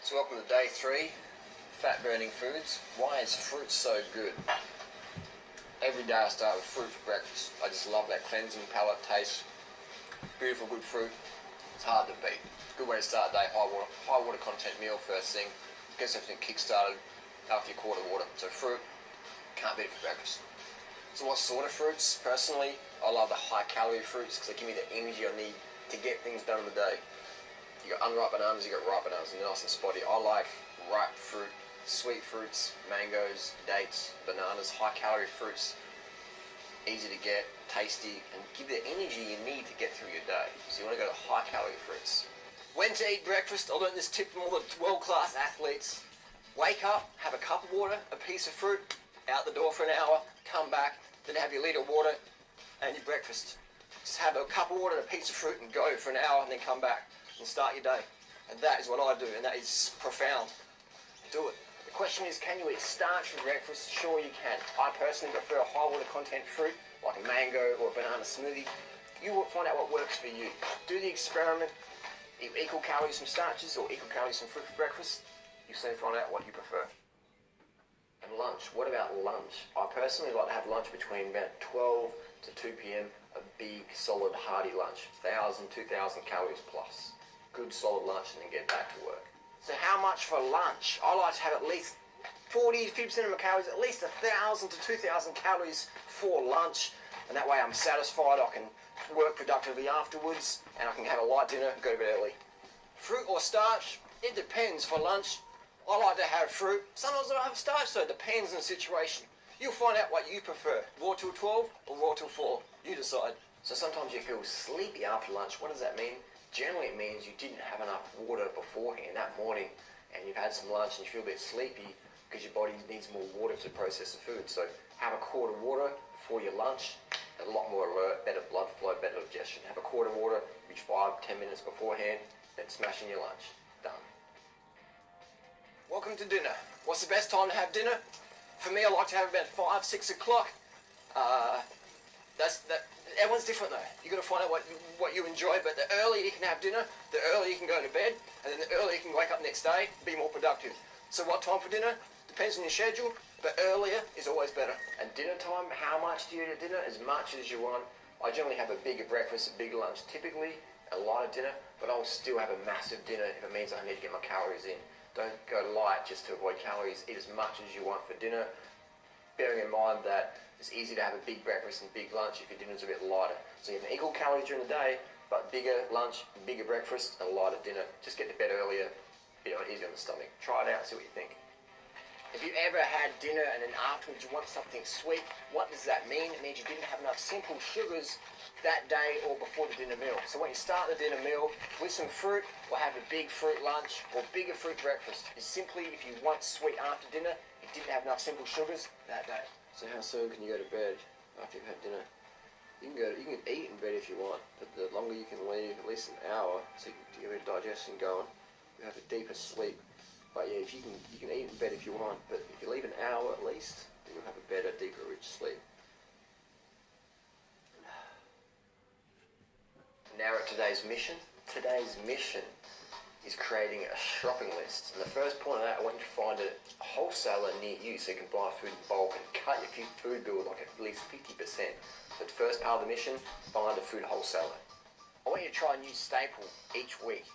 So welcome to day 3, fat burning foods. Why is fruit so good? Every day I start with fruit for breakfast. I just love that cleansing palate taste. Beautiful good fruit. It's hard to beat. Good way to start the day, high water content meal first thing. Gets everything kick-started after your quart of water. So fruit, can't beat it for breakfast. So what sort of fruits? Personally, I love the high calorie fruits because they give me the energy I need to get things done in the day. You got unripe bananas, you got ripe bananas, and they're nice and spotty. I like ripe fruit, sweet fruits, mangoes, dates, bananas, high calorie fruits, easy to get, tasty, and give the energy you need to get through your day. So you want to go to high calorie fruits. When to eat breakfast, I learned this tip from all the world-class athletes. Wake up, have a cup of water, a piece of fruit, out the door for an hour, come back, then have your litre of water and your breakfast. Just have a cup of water and a piece of fruit and go for an hour and then come back and start your day. And that is what I do, and that is profound. Do it. The question is, can you eat starch for breakfast? Sure you can. I personally prefer a high water content fruit, like a mango or a banana smoothie. You will find out what works for you. Do the experiment. Eat equal calories from starches or equal calories from fruit for breakfast. You'll soon find out what you prefer. And lunch. What about lunch? I personally like to have lunch between about 12 to 2 p.m. A big, solid, hearty lunch. 1,000, 2,000 calories plus. Good solid lunch and then get back to work. So how much for lunch? I like to have at least 40-50% of my calories, at least 1,000 to 2,000 calories for lunch, and that way I'm satisfied. I can work productively afterwards and I can have a light dinner and go to bed early. Fruit or starch? It depends. For lunch I like to have fruit. Sometimes I have starch, so it depends on the situation. You'll find out what you prefer, raw till 12 or raw till 4. You decide. So sometimes you feel sleepy after lunch. What does that mean? Generally it means you didn't have enough water beforehand that morning and you've had some lunch and you feel a bit sleepy because your body needs more water to process the food. So have a quart of water before your lunch, a lot more alert, better blood flow, better digestion. Have a quart of water, reach 5-10 minutes beforehand, then smash in your lunch. Done. Welcome to dinner. What's the best time to have dinner? For me, I like to have about 5-6 o'clock. Everyone's different though. You got to find out what you enjoy. But the earlier you can have dinner, the earlier you can go to bed, and then the earlier you can wake up next day, be more productive. So what time for dinner? Depends on your schedule, but earlier is always better. And dinner time, how much do you eat at dinner? As much as you want. I generally have a bigger breakfast, a bigger lunch, typically a lighter dinner, but I'll still have a massive dinner if it means I need to get my calories in. Don't go light just to avoid calories. Eat as much as you want for dinner, bearing in mind that it's easy to have a big breakfast and big lunch if your dinner's a bit lighter. So you have equal calories during the day, but bigger lunch, bigger breakfast, and a lighter dinner. Just get to bed earlier, easy on the stomach. Try it out, see what you think. If you ever had dinner and then afterwards you want something sweet, what does that mean? It means you didn't have enough simple sugars that day or before the dinner meal. So when you start the dinner meal with some fruit, or have a big fruit lunch or bigger fruit breakfast, is simply if you want sweet after dinner, you didn't have enough simple sugars that day. So how soon can you go to bed after you've had dinner? You can eat in bed if you want, but the longer you can leave, at least an hour, so you can get your digestion going, you have a deeper sleep. But yeah, if you can eat in bed if you want, but if you leave an hour at least, then you'll have a better, deeper, rich sleep. Now we're at today's mission. Today's mission is creating a shopping list. And the first point of that, I want you to find a wholesaler near you so you can buy food in bulk and cut your food bill like at least 50%. So the first part of the mission, find a food wholesaler. I want you to try a new staple each week.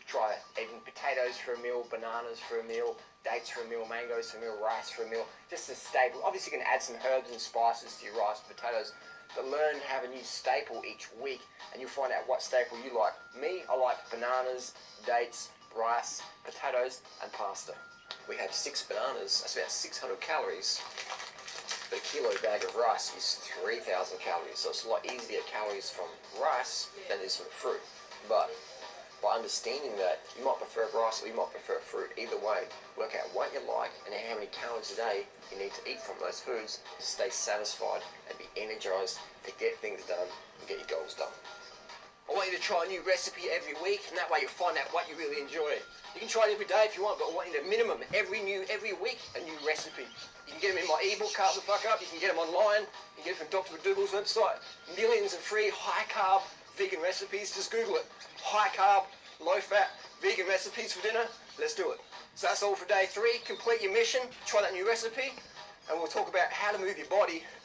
Try eating potatoes for a meal, bananas for a meal, dates for a meal, mangoes for a meal, rice for a meal. Just a staple. Obviously you can add some herbs and spices to your rice and potatoes, but learn to have a new staple each week and you'll find out what staple you like. Me, I like bananas, dates, rice, potatoes and pasta. We have 6 bananas, that's about 600 calories. But a kilo bag of rice is 3,000 calories, so it's a lot easier to get calories from rice than it is from fruit. But by understanding that, you might prefer rice or you might prefer fruit. Either way, work out what you like and how many calories a day you need to eat from those foods to stay satisfied and be energized to get things done and get your goals done. I want you to try a new recipe every week, and that way you'll find out what you really enjoy. You can try it every day if you want, but I want you to minimum every week a new recipe. You can get them in my ebook, Carb the Fuck Up. You can get them online. You can get them from Dr. McDougall's website. Millions of free high-carb vegan recipes. Just Google it. High-carb, low-fat vegan recipes for dinner. Let's do it. So that's all for day 3. Complete your mission, try that new recipe, and we'll talk about how to move your body